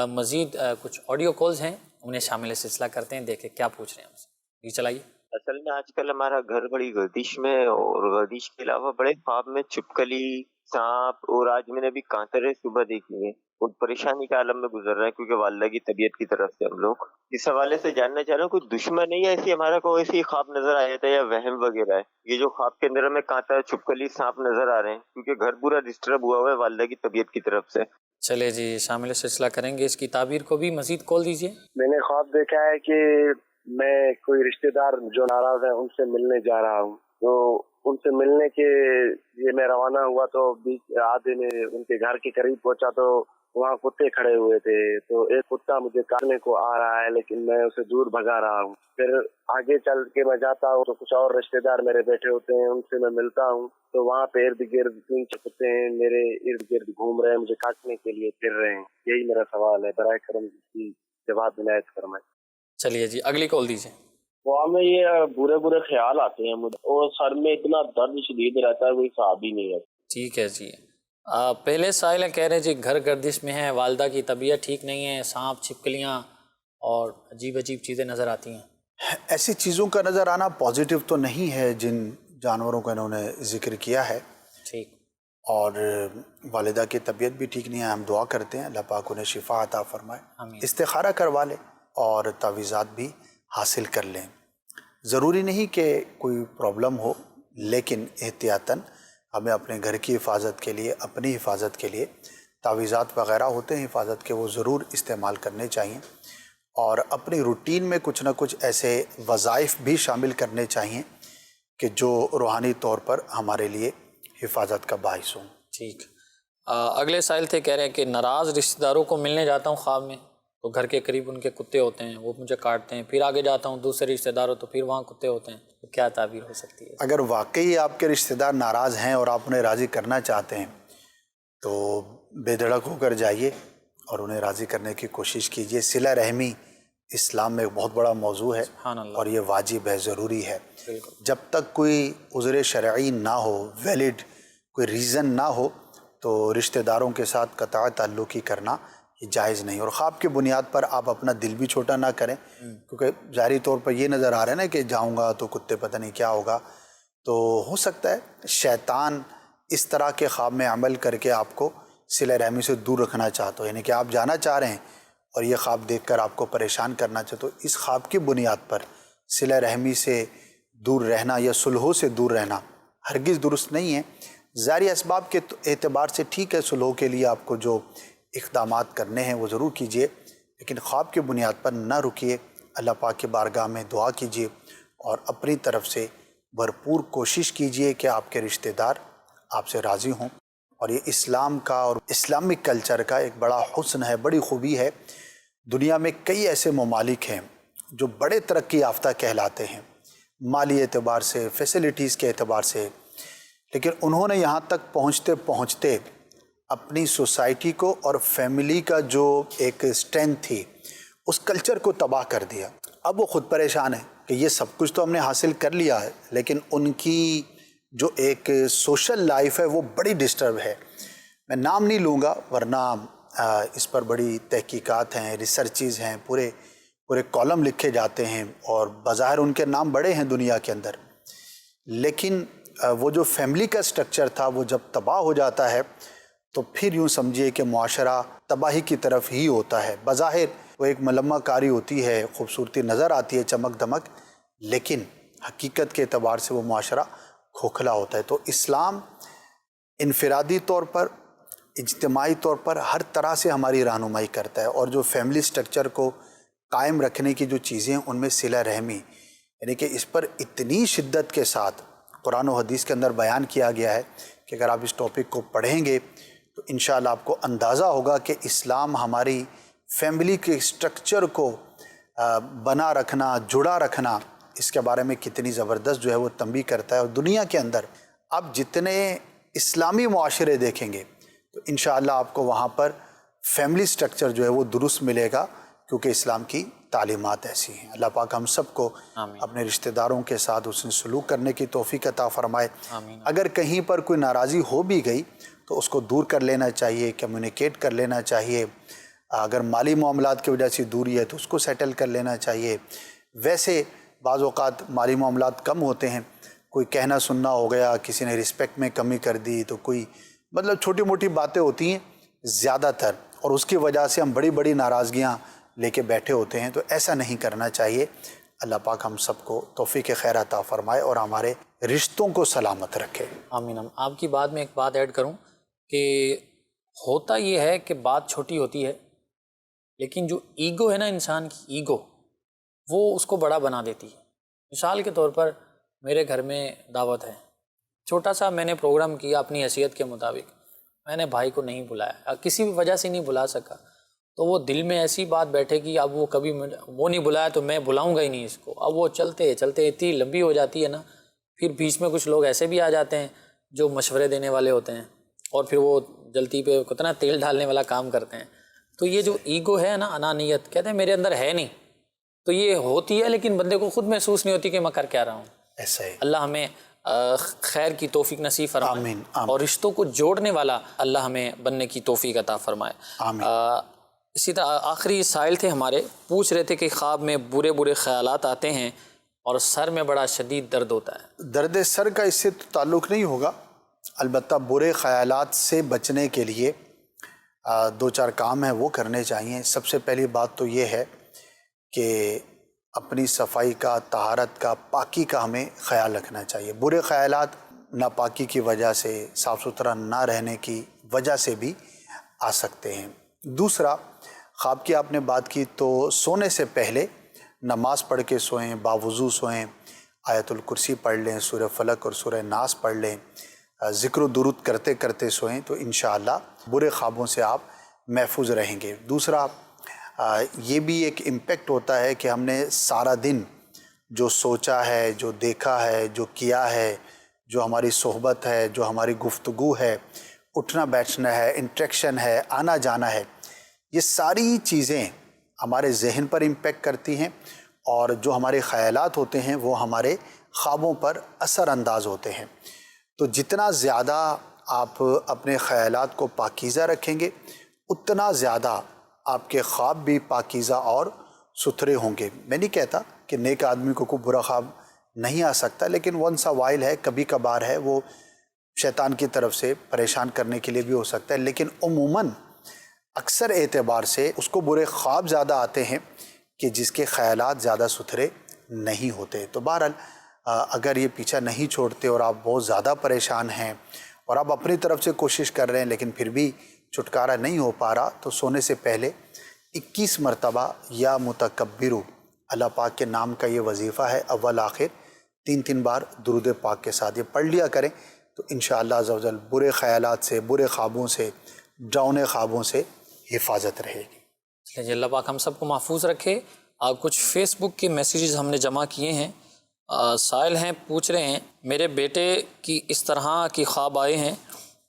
مزید کچھ آڈیو کالز ہیں، انہیں شامل سلسلہ کرتے ہیں، دیکھیں کیا پوچھ رہے ہیں ہم سے۔ جی چلائیے۔ اصل میں آج کل ہمارا گھر بڑی گردش میں ہے، اور گردش کے علاوہ بڑے خواب میں چھپکلی، سانپ، اور آج میں نے ابھی کانٹرے صبح دیکھی ہیں، اور پریشانی کے عالم میں گزر رہا ہے کیونکہ والدہ کی طبیعت کی طرف سے ہم لوگ اس حوالے سے جاننا چاہ رہے ہیں، کوئی دشمن ہے یا ایسی ہمارا کوئی ایسی خواب نظر آیا تھا یا وہم وغیرہ ہے؟ یہ جو خواب کے اندر ہمیں کانٹا، چھپکلی، سانپ نظر آ رہے ہیں کیونکہ گھر پورا ڈسٹرب ہوا ہوا ہے والدہ کی طبیعت کی طرف سے۔ چلے جی شامل سلسلہ کریں گے، اس کی تعبیر کو بھی مزید کال دیجیے۔ میں نے خواب دیکھا ہے کہ میں کوئی رشتہ دار جو ناراض ہیں ان سے ملنے جا رہا ہوں، تو ان سے ملنے کے لیے میں روانہ ہوا، تو آدھے میں ان کے گھر کے قریب پہنچا تو وہاں کتے کھڑے ہوئے تھے، تو ایک کتا مجھے کاٹنے کو آ رہا ہے لیکن میں اسے دور بھگا رہا ہوں۔ پھر آگے چل کے میں جاتا ہوں تو کچھ اور رشتہ دار میرے بیٹھے ہوتے ہیں، ان سے میں ملتا ہوں تو وہاں پہ ارد گرد 3 کتے ہیں میرے ارد گرد گھوم رہے ہیں، مجھے کاٹنے کے لیے پھر رہے ہیں۔ یہی میرا سوال ہے، برائے کرم کی جواب عنایت فرمائیں۔ چلیے جی اگلی کال دیجیے۔ وہاں میں یہ برے برے خیال آتے ہیں مجھے، اور سر میں اتنا درد شدید رہتا ہے، کوئی حساب ہی نہیں ہے۔ ٹھیک ہے جی، پہلے سائل کہہ رہے ہیں جی گھر گردش میں ہے، والدہ کی طبیعت ٹھیک نہیں ہے، سانپ، چھپکلیاں اور عجیب عجیب چیزیں نظر آتی ہیں۔ ایسی چیزوں کا نظر آنا پازیٹیو تو نہیں ہے جن جانوروں کا انہوں نے ذکر کیا ہے، ٹھیک، اور والدہ کی طبیعت بھی ٹھیک نہیں ہے۔ ہم دعا کرتے ہیں اللہ پاک انہیں شفا عطا فرمائے، آمین۔ استخارہ کروا لیں اور تعویذات بھی حاصل کر لیں۔ ضروری نہیں کہ کوئی پرابلم ہو، لیکن احتیاطاً ہمیں اپنے گھر کی حفاظت کے لیے، اپنی حفاظت کے لیے تعویذات وغیرہ ہوتے ہیں حفاظت کے، وہ ضرور استعمال کرنے چاہیے، اور اپنی روٹین میں کچھ نہ کچھ ایسے وظائف بھی شامل کرنے چاہیے کہ جو روحانی طور پر ہمارے لیے حفاظت کا باعث ہوں۔ ٹھیک، اگلے سائل تھے، کہہ رہے ہیں کہ ناراض رشتہ داروں کو ملنے جاتا ہوں خواب میں تو گھر کے قریب ان کے کتے ہوتے ہیں، وہ مجھے کاٹتے ہیں، پھر آگے جاتا ہوں دوسرے رشتہ داروں تو پھر وہاں کتے ہوتے ہیں، تو کیا تعبیر ہو سکتی ہے؟ اگر واقعی آپ کے رشتہ دار ناراض ہیں اور آپ انہیں راضی کرنا چاہتے ہیں تو بے دھڑک ہو کر جائیے اور انہیں راضی کرنے کی کوشش کیجیے۔ صلہ رحمی اسلام میں ایک بہت بڑا موضوع ہے اور یہ واجب ہے، ضروری ہے۔ جب تک کوئی عذر شرعی نہ ہو، ویلڈ کوئی ریزن نہ ہو، تو رشتہ داروں کے ساتھ قطع تعلقی کرنا یہ جائز نہیں۔ اور خواب کی بنیاد پر آپ اپنا دل بھی چھوٹا نہ کریں، کیونکہ ظاہری طور پر یہ نظر آ رہا ہے نا کہ جاؤں گا تو کتے پتہ نہیں کیا ہوگا، تو ہو سکتا ہے شیطان اس طرح کے خواب میں عمل کر کے آپ کو صلہ رحمی سے دور رکھنا چاہتا ہو، یعنی کہ آپ جانا چاہ رہے ہیں اور یہ خواب دیکھ کر آپ کو پریشان کرنا چاہتا ہو۔ اس خواب کی بنیاد پر صلہ رحمی سے دور رہنا یا صلحوں سے دور رہنا ہرگز درست نہیں ہے۔ ظاہری اسباب کے اعتبار سے ٹھیک ہے، صلحوں کے لیے آپ کو جو اقدامات کرنے ہیں وہ ضرور کیجئے، لیکن خواب کی بنیاد پر نہ رکیے۔ اللہ پاک کی بارگاہ میں دعا کیجئے اور اپنی طرف سے بھرپور کوشش کیجئے کہ آپ کے رشتہ دار آپ سے راضی ہوں۔ اور یہ اسلام کا اور اسلامک کلچر کا ایک بڑا حسن ہے، بڑی خوبی ہے۔ دنیا میں کئی ایسے ممالک ہیں جو بڑے ترقی یافتہ کہلاتے ہیں مالی اعتبار سے، فیسلٹیز کے اعتبار سے، لیکن انہوں نے یہاں تک پہنچتے پہنچتے اپنی سوسائٹی کو اور فیملی کا جو ایک اسٹرینتھ تھی اس کلچر کو تباہ کر دیا۔ اب وہ خود پریشان ہے کہ یہ سب کچھ تو ہم نے حاصل کر لیا ہے، لیکن ان کی جو ایک سوشل لائف ہے وہ بڑی ڈسٹرب ہے۔ میں نام نہیں لوں گا ورنہ اس پر بڑی تحقیقات ہیں، ریسرچز ہیں، پورے کالم لکھے جاتے ہیں اور بظاہر ان کے نام بڑے ہیں دنیا کے اندر، لیکن وہ جو فیملی کا سٹرکچر تھا وہ جب تباہ ہو جاتا ہے تو پھر یوں سمجھیے کہ معاشرہ تباہی کی طرف ہی ہوتا ہے۔ بظاہر وہ ایک ملمہ کاری ہوتی ہے، خوبصورتی نظر آتی ہے، چمک دمک، لیکن حقیقت کے اعتبار سے وہ معاشرہ کھوکھلا ہوتا ہے۔ تو اسلام انفرادی طور پر، اجتماعی طور پر ہر طرح سے ہماری رہنمائی کرتا ہے، اور جو فیملی سٹرکچر کو قائم رکھنے کی جو چیزیں ہیں ان میں صلہ رحمی، یعنی کہ اس پر اتنی شدت کے ساتھ قرآن و حدیث کے اندر بیان کیا گیا ہے کہ اگر آپ اس ٹاپک کو پڑھیں گے تو انشاءاللہ آپ کو اندازہ ہوگا کہ اسلام ہماری فیملی کے سٹرکچر کو بنا رکھنا، جڑا رکھنا، اس کے بارے میں کتنی زبردست جو ہے وہ تنبیہ کرتا ہے۔ اور دنیا کے اندر آپ جتنے اسلامی معاشرے دیکھیں گے تو انشاءاللہ آپ کو وہاں پر فیملی سٹرکچر جو ہے وہ درست ملے گا، کیونکہ اسلام کی تعلیمات ایسی ہیں۔ اللہ پاک ہم سب کو اپنے رشتہ داروں کے ساتھ حسن سلوک کرنے کی توفیق عطا فرمائے۔ اگر کہیں پر کوئی ناراضی ہو بھی گئی تو اس کو دور کر لینا چاہیے، کمیونیکیٹ کر لینا چاہیے۔ اگر مالی معاملات کی وجہ سے دوری ہے تو اس کو سیٹل کر لینا چاہیے۔ ویسے بعض اوقات مالی معاملات کم ہوتے ہیں، کوئی کہنا سننا ہو گیا، کسی نے رسپیکٹ میں کمی کر دی، تو کوئی مطلب چھوٹی موٹی باتیں ہوتی ہیں زیادہ تر، اور اس کی وجہ سے ہم بڑی بڑی ناراضگیاں لے کے بیٹھے ہوتے ہیں، تو ایسا نہیں کرنا چاہیے۔ اللہ پاک ہم سب کو توفیق خیر عطا فرمائے اور ہمارے رشتوں کو سلامت رکھے۔ آمین۔ آپ کی بات میں ایک بات ایڈ کروں کہ ہوتا یہ ہے کہ بات چھوٹی ہوتی ہے، لیکن جو ایگو ہے نا انسان کی ایگو، وہ اس کو بڑا بنا دیتی ہے۔ مثال کے طور پر میرے گھر میں دعوت ہے، چھوٹا سا میں نے پروگرام کیا اپنی حیثیت کے مطابق، میں نے بھائی کو نہیں بلایا، کسی بھی وجہ سے نہیں بلا سکا، تو وہ دل میں ایسی بات بیٹھے کہ اب وہ کبھی وہ نہیں بلایا تو میں بلاؤں گا ہی نہیں اس کو۔ اب وہ چلتے چلتے اتنی لمبی ہو جاتی ہے نا، پھر بیچ میں کچھ لوگ ایسے بھی آ جاتے ہیں جو مشورے دینے والے ہوتے ہیں، اور پھر وہ جلتی پہ کتنا تیل ڈالنے والا کام کرتے ہیں۔ تو یہ جو ایگو ہے نا، انانیت، کہتے ہیں میرے اندر ہے نہیں، تو یہ ہوتی ہے لیکن بندے کو خود محسوس نہیں ہوتی کہ میں کر کیا رہا ہوں۔ ایسا ہے۔ اللہ ہمیں خیر کی توفیق نصیب فرمائے، آمین آمین۔ اور رشتوں کو جوڑنے والا اللہ ہمیں بننے کی توفیق عطا فرمائے۔ آمین۔ اسی طرح آخری سائل تھے ہمارے، پوچھ رہے تھے کہ خواب میں برے برے خیالات آتے ہیں اور سر میں بڑا شدید درد ہوتا ہے۔ درد سر کا اس سے تعلق نہیں ہوگا، البتہ برے خیالات سے بچنے کے لیے دو چار کام ہیں وہ کرنے چاہیے۔ سب سے پہلی بات تو یہ ہے کہ اپنی صفائی کا، طہارت کا، پاکی کا ہمیں خیال رکھنا چاہیے۔ برے خیالات ناپاکی کی وجہ سے، صاف ستھرا نہ رہنے کی وجہ سے بھی آ سکتے ہیں۔ دوسرا، خواب کی آپ نے بات کی تو سونے سے پہلے نماز پڑھ کے سوئیں، باوضو سوئیں، آیت الکرسی پڑھ لیں، سورہ فلق اور سورہ ناس پڑھ لیں، ذکر و درود کرتے کرتے سوئیں تو انشاءاللہ برے خوابوں سے آپ محفوظ رہیں گے۔ دوسرا یہ بھی ایک امپیکٹ ہوتا ہے کہ ہم نے سارا دن جو سوچا ہے، جو دیکھا ہے، جو کیا ہے، جو ہماری صحبت ہے، جو ہماری گفتگو ہے، اٹھنا بیٹھنا ہے، انٹریکشن ہے، آنا جانا ہے، یہ ساری چیزیں ہمارے ذہن پر امپیکٹ کرتی ہیں، اور جو ہمارے خیالات ہوتے ہیں وہ ہمارے خوابوں پر اثر انداز ہوتے ہیں۔ تو جتنا زیادہ آپ اپنے خیالات کو پاکیزہ رکھیں گے اتنا زیادہ آپ کے خواب بھی پاکیزہ اور ستھرے ہوں گے۔ میں نہیں کہتا کہ نیک آدمی کو کوئی برا خواب نہیں آ سکتا، لیکن ونس اے وائل ہے، کبھی کبھار ہے، وہ شیطان کی طرف سے پریشان کرنے کے لیے بھی ہو سکتا ہے، لیکن عموماً اکثر اعتبار سے اس کو برے خواب زیادہ آتے ہیں کہ جس کے خیالات زیادہ ستھرے نہیں ہوتے۔ تو بہرحال اگر یہ پیچھا نہیں چھوڑتے اور آپ بہت زیادہ پریشان ہیں اور آپ اپنی طرف سے کوشش کر رہے ہیں لیکن پھر بھی چھٹکارا نہیں ہو پا رہا، تو سونے سے پہلے 21 مرتبہ یا متکبرو اللہ پاک کے نام کا یہ وظیفہ ہے، اول آخر 3 بار درود پاک کے ساتھ یہ پڑھ لیا کریں تو انشاءاللہ عز و جل برے خیالات سے، برے خوابوں سے، ڈراؤنے خوابوں سے حفاظت رہے گی۔ جی اللہ پاک ہم سب کو محفوظ رکھے۔ کچھ فیس بک کے میسیجز ہم نے جمع کیے ہیں۔ سائل ہیں، پوچھ رہے ہیں میرے بیٹے کی اس طرح کی خواب آئے ہیں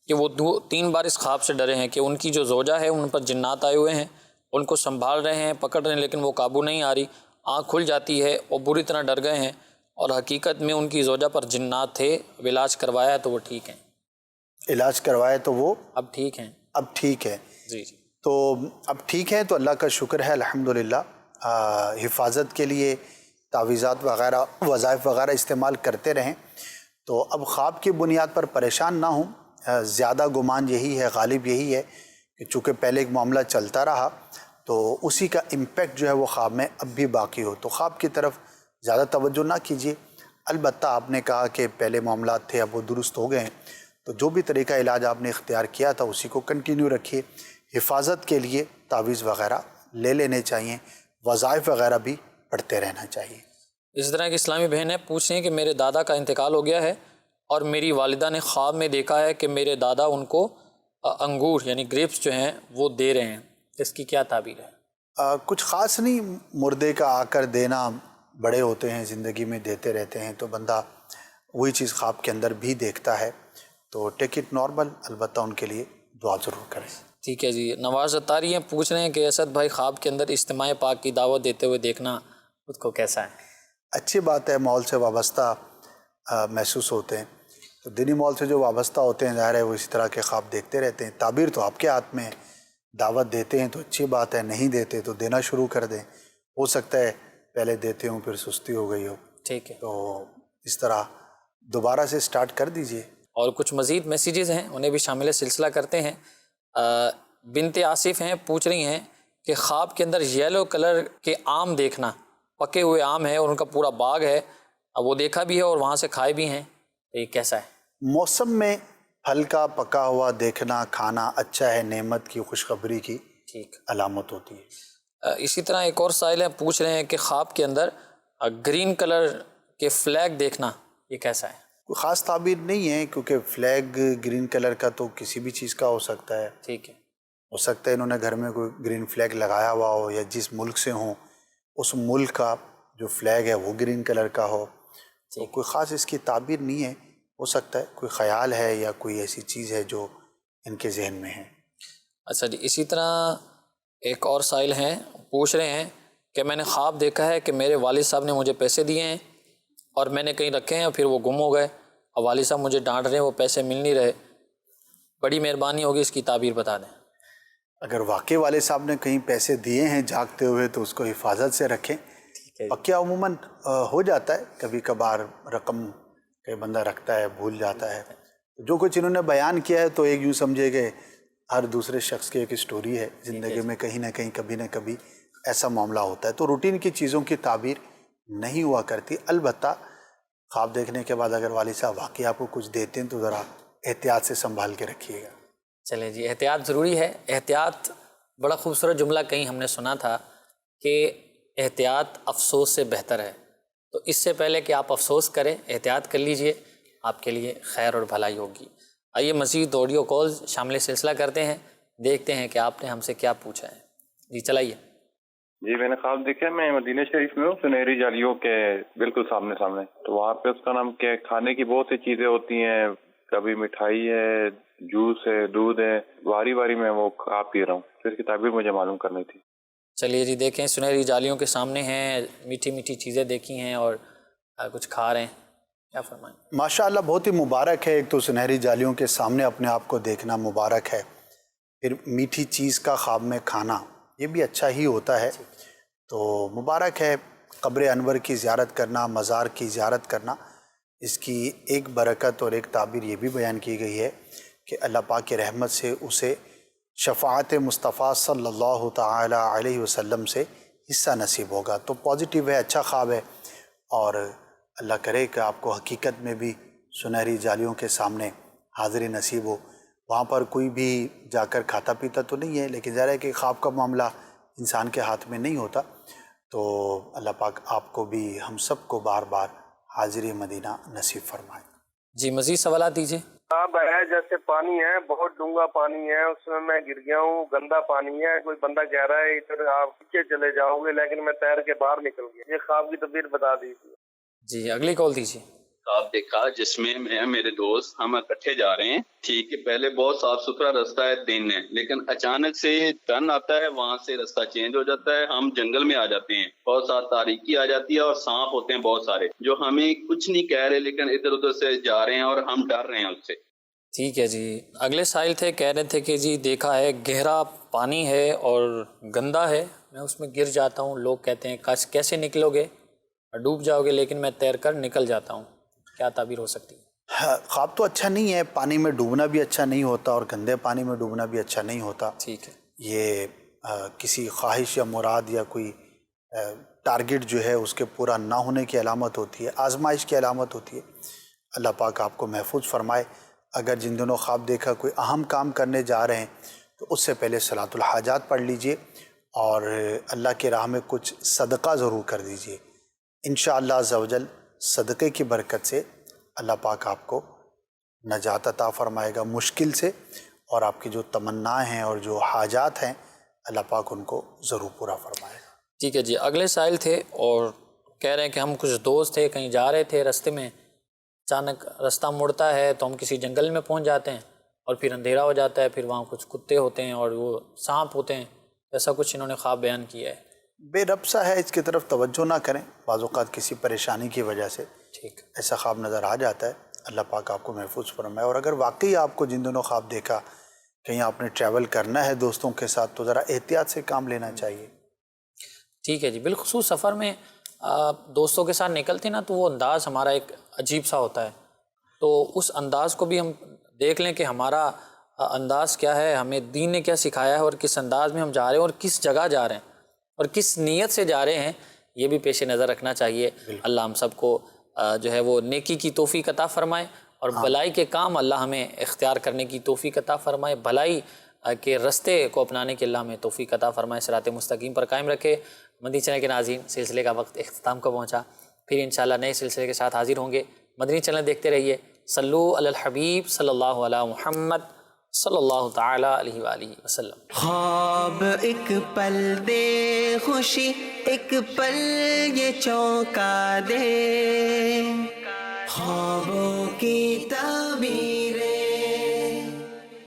کہ وہ 3 بار اس خواب سے ڈرے ہیں کہ ان کی جو زوجہ ہے ان پر جنات آئے ہوئے ہیں، ان کو سنبھال رہے ہیں، پکڑ رہے ہیں، لیکن وہ قابو نہیں آ رہی، آنکھ کھل جاتی ہے، وہ بری طرح ڈر گئے ہیں اور حقیقت میں ان کی زوجہ پر جنات تھے۔ اب علاج کروایا ہے تو وہ ٹھیک ہیں۔ علاج کروائے تو وہ اب ٹھیک ہیں؟ اب ٹھیک ہے۔ جی جی، تو اب ٹھیک ہے تو اللہ کا شکر ہے الحمدللہ۔ حفاظت کے لیے تعویذات وغیرہ، وظائف وغیرہ استعمال کرتے رہیں۔ تو اب خواب کی بنیاد پر پریشان نہ ہوں۔ زیادہ گمان یہی ہے، غالب یہی ہے کہ چونکہ پہلے ایک معاملہ چلتا رہا تو اسی کا امپیکٹ جو ہے وہ خواب میں اب بھی باقی ہو، تو خواب کی طرف زیادہ توجہ نہ کیجیے۔ البتہ آپ نے کہا کہ پہلے معاملات تھے اب وہ درست ہو گئے ہیں، تو جو بھی طریقہ علاج آپ نے اختیار کیا تھا اسی کو کنٹینیو رکھیے۔ حفاظت کے لیے تعویذ وغیرہ لے لینے چاہیے، وظائف وغیرہ بھی پڑھتے رہنا چاہیے۔ اس طرح کی اسلامی بہنیں پوچھ رہی ہیں کہ میرے دادا کا انتقال ہو گیا ہے اور میری والدہ نے خواب میں دیکھا ہے کہ میرے دادا ان کو انگور یعنی گریپس جو ہیں وہ دے رہے ہیں، اس کی کیا تعبیر ہے؟ کچھ خاص نہیں، مردے کا آ کر دینا، بڑے ہوتے ہیں زندگی میں دیتے رہتے ہیں، تو بندہ وہی چیز خواب کے اندر بھی دیکھتا ہے، تو ٹیک اٹ نارمل، البتہ ان کے لیے دعا ضرور کریں۔ ٹھیک ہے جی۔ نواز اتاری ہیں، پوچھ رہے ہیں کہ اسد بھائی خواب کے اندر اجتماع پاک کی دعوت دیتے ہوئے دیکھنا خود کو کیسا ہے؟ اچھی بات ہے، ماحول سے وابستہ محسوس ہوتے ہیں، تو دینی ماحول سے جو وابستہ ہوتے ہیں ظاہر ہے وہ اسی طرح کے خواب دیکھتے رہتے ہیں۔ تعبیر تو آپ کے ہاتھ میں ہے، دعوت دیتے ہیں تو اچھی بات ہے، نہیں دیتے تو دینا شروع کر دیں، ہو سکتا ہے پہلے دیتے ہوں پھر سستی ہو گئی ہو، ٹھیک ہے، تو اس طرح دوبارہ سے سٹارٹ کر دیجئے۔ اور کچھ مزید میسیجز ہیں انہیں بھی شامل سلسلہ کرتے ہیں۔ بنت آصف ہیں، پوچھ رہی ہیں کہ خواب کے اندر یلو کلر کے آم دیکھنا، پکے ہوئے آم ہے اور ان کا پورا باغ ہے، وہ دیکھا بھی ہے اور وہاں سے کھائے بھی ہیں، تو یہ کیسا ہے؟ موسم میں پھل کا پکا ہوا دیکھنا، کھانا اچھا ہے، نعمت کی، خوشخبری کی ٹھیک علامت ہوتی ہے۔ اسی طرح ایک اور سائل ہے، پوچھ رہے ہیں کہ خواب کے اندر گرین کلر کے فلیگ دیکھنا، یہ کیسا ہے؟ کوئی خاص تعبیر نہیں ہے، کیونکہ فلیگ گرین کلر کا تو کسی بھی چیز کا ہو سکتا ہے۔ ٹھیک ہے، ہو سکتا ہے انہوں نے گھر میں کوئی گرین فلیگ لگایا ہوا ہو، یا جس ملک سے ہوں اس ملک کا جو فلیگ ہے وہ گرین کلر کا ہو، تو کوئی خاص اس کی تعبیر نہیں ہے، ہو سکتا ہے کوئی خیال ہے یا کوئی ایسی چیز ہے جو ان کے ذہن میں ہے۔ اچھا جی، اسی طرح ایک اور سائل ہیں، پوچھ رہے ہیں کہ میں نے خواب دیکھا ہے کہ میرے والد صاحب نے مجھے پیسے دیے ہیں اور میں نے کہیں رکھے ہیں اور پھر وہ گم ہو گئے، اور والد صاحب مجھے ڈانٹ رہے ہیں، وہ پیسے مل نہیں رہے، بڑی مہربانی ہوگی اس کی تعبیر بتا دیں۔ اگر واقعی والد صاحب نے کہیں پیسے دیے ہیں جاگتے ہوئے تو اس کو حفاظت سے رکھیں۔ کیا عموماً ہو جاتا ہے کبھی کبھار، رقم کہ بندہ رکھتا ہے بھول جاتا ہے، جو کچھ انہوں نے بیان کیا ہے تو ایک یوں سمجھے کہ ہر دوسرے شخص کی ایک اسٹوری ہے، زندگی میں کہیں نہ کہیں کبھی نہ کبھی ایسا معاملہ ہوتا ہے، تو روٹین کی چیزوں کی تعبیر نہیں ہوا کرتی۔ البتہ خواب دیکھنے کے بعد اگر والد صاحب واقعی آپ کو کچھ دیتے ہیں تو ذرا احتیاط سے سنبھال کے رکھیے گا۔ چلیں جی، احتیاط ضروری ہے۔ احتیاط، بڑا خوبصورت جملہ کہیں ہم نے سنا تھا کہ احتیاط افسوس سے بہتر ہے، تو اس سے پہلے کہ آپ افسوس کریں احتیاط کر لیجئے، آپ کے لیے خیر اور بھلائی ہوگی۔ آئیے مزید آڈیو کالز شامل سلسلہ کرتے ہیں، دیکھتے ہیں کہ آپ نے ہم سے کیا پوچھا ہے. جی چلائیے. جی میں نے خواب دیکھا، میں مدینہ شریف میں ہوں، سنہری جالیوں کے بالکل سامنے. تو وہاں پہ اس کا نام کیا ہے، کھانے کی بہت سی چیزیں ہوتی ہیں، کبھی مٹھائی ہے، جوس ہے، دودھ ہے، واری واری میں وہ کھا پی رہا ہوں. تو اس کی تعبیر مجھے معلوم کرنی تھی. چلیے جی دیکھیں، سنہری جالیوں کے سامنے ہیں، میٹھی میٹھی چیزیں دیکھی ہیں اور کچھ کھا رہے ہیں، کیا فرمائیں؟ ماشاءاللہ بہت ہی مبارک ہے. ایک تو سنہری جالیوں کے سامنے اپنے آپ کو دیکھنا مبارک ہے، پھر میٹھی چیز کا خواب میں کھانا یہ بھی اچھا ہی ہوتا ہے. تو مبارک ہے. قبر انور کی زیارت کرنا، مزار کی زیارت کرنا، اس کی ایک برکت اور ایک تعبیر یہ بھی بیان کی گئی ہے کہ اللہ پاک کی رحمت سے اسے شفاعت مصطفیٰ صلی اللہ تعالی علیہ وسلم سے حصہ نصیب ہوگا. تو پازیٹیو ہے، اچھا خواب ہے، اور اللہ کرے کہ آپ کو حقیقت میں بھی سنہری جالیوں کے سامنے حاضری نصیب ہو. وہاں پر کوئی بھی جا کر کھاتا پیتا تو نہیں ہے، لیکن ظاہر ہے کہ خواب کا معاملہ انسان کے ہاتھ میں نہیں ہوتا. تو اللہ پاک آپ کو بھی ہم سب کو بار بار حاضری مدینہ نصیب فرمائے. جی مزید سوالات دیجیے. اب ہے جیسے پانی ہے، بہت ڈونگا پانی ہے، اس میں گر گیا ہوں، گندا پانی ہے، کوئی بندہ کہہ رہا ہے ادھر آپ پیچھے چلے جاؤ گے، لیکن میں تیر کے باہر نکل گیا. یہ خواب کی تعبیر بتا دیجیے. جی اگلی کال دیجیے. خواب دیکھا جس میں میرے دوست ہم اکٹھے جا رہے ہیں، ٹھیک ہے، پہلے بہت صاف ستھرا رستہ ہے، دن ہے، لیکن اچانک سے ٹرن آتا ہے، وہاں سے رستہ چینج ہو جاتا ہے، ہم جنگل میں آ جاتے ہیں، بہت ساری تاریکی آ جاتی ہے اور سانپ ہوتے ہیں بہت سارے جو ہمیں کچھ نہیں کہہ رہے، لیکن ادھر ادھر سے جا رہے ہیں اور ہم ڈر رہے ہیں اس سے. ٹھیک ہے جی. اگلے سائل تھے، کہہ رہے تھے کہ جی دیکھا ہے گہرا پانی ہے اور گندا ہے، میں اس میں گر جاتا ہوں، لوگ کہتے ہیں کیسے نکلو گے، ڈوب جاؤ گے، لیکن میں تیر کر نکل جاتا ہوں. کیا تعبیر ہو سکتی ہے؟ خواب تو اچھا نہیں ہے. پانی میں ڈوبنا بھی اچھا نہیں ہوتا اور گندے پانی میں ڈوبنا بھی اچھا نہیں ہوتا. ٹھیک ہے. یہ کسی خواہش یا مراد یا کوئی ٹارگٹ جو ہے اس کے پورا نہ ہونے کی علامت ہوتی ہے، آزمائش کی علامت ہوتی ہے. اللہ پاک آپ کو محفوظ فرمائے. اگر جن دنوں خواب دیکھا کوئی اہم کام کرنے جا رہے ہیں تو اس سے پہلے صلاۃ الحاجات پڑھ لیجئے اور اللہ کی راہ میں کچھ صدقہ ضرور کر دیجئے. انشاءاللہ عز و جل صدقے کی برکت سے اللہ پاک آپ کو نجات عطا فرمائے گا مشکل سے، اور آپ کی جو تمنا ہیں اور جو حاجات ہیں اللہ پاک ان کو ضرور پورا فرمائے گا. ٹھیک ہے جی. اگلے سائل تھے اور کہہ رہے ہیں کہ ہم کچھ دوست تھے، کہیں جا رہے تھے، رستے میں اچانک رستہ مڑتا ہے تو ہم کسی جنگل میں پہنچ جاتے ہیں اور پھر اندھیرا ہو جاتا ہے، پھر وہاں کچھ کتے ہوتے ہیں اور وہ سانپ ہوتے ہیں. ایسا کچھ انہوں نے خواب بیان کیا ہے. بے رب سا ہے، اس کی طرف توجہ نہ کریں. بعض اوقات کسی پریشانی کی وجہ سے ٹھیک ایسا خواب نظر آ جاتا ہے. اللہ پاک آپ کو محفوظ فرمائے. اور اگر واقعی آپ کو جن دنوں خواب دیکھا کہیں آپ نے ٹریول کرنا ہے دوستوں کے ساتھ تو ذرا احتیاط سے کام لینا چاہیے. ٹھیک ہے جی. بالخصوص سفر میں دوستوں کے ساتھ نکلتے نا تو وہ انداز ہمارا ایک عجیب سا ہوتا ہے، تو اس انداز کو بھی ہم دیکھ لیں کہ ہمارا انداز کیا ہے، ہمیں دین نے کیا سکھایا ہے اور کس انداز میں ہم جا رہے ہیں اور کس جگہ جا رہے ہیں اور کس نیت سے جا رہے ہیں، یہ بھی پیش نظر رکھنا چاہیے. اللہ ہم سب کو جو ہے وہ نیکی کی توفیق عطا فرمائے اور بھلائی کے کام اللہ ہمیں اختیار کرنے کی توفیق عطا فرمائے، بھلائی کے رستے کو اپنانے کی اللہ ہمیں توفیق عطا فرمائے، صراط مستقیم پر قائم رکھے. مدنی چینل کے ناظرین، سلسلے کا وقت اختتام کو پہنچا، پھر انشاءاللہ نئے سلسلے کے ساتھ حاضر ہوں گے. مدنی چینل دیکھتے رہیے. صلو علی الحبیب صلی اللہ علی محمد صلی اللہ تعالی علیہ وآلہ وسلم. خواب ایک پل دے خوشی، ایک پل یہ چونکا دے، خوابوں کی تعبیر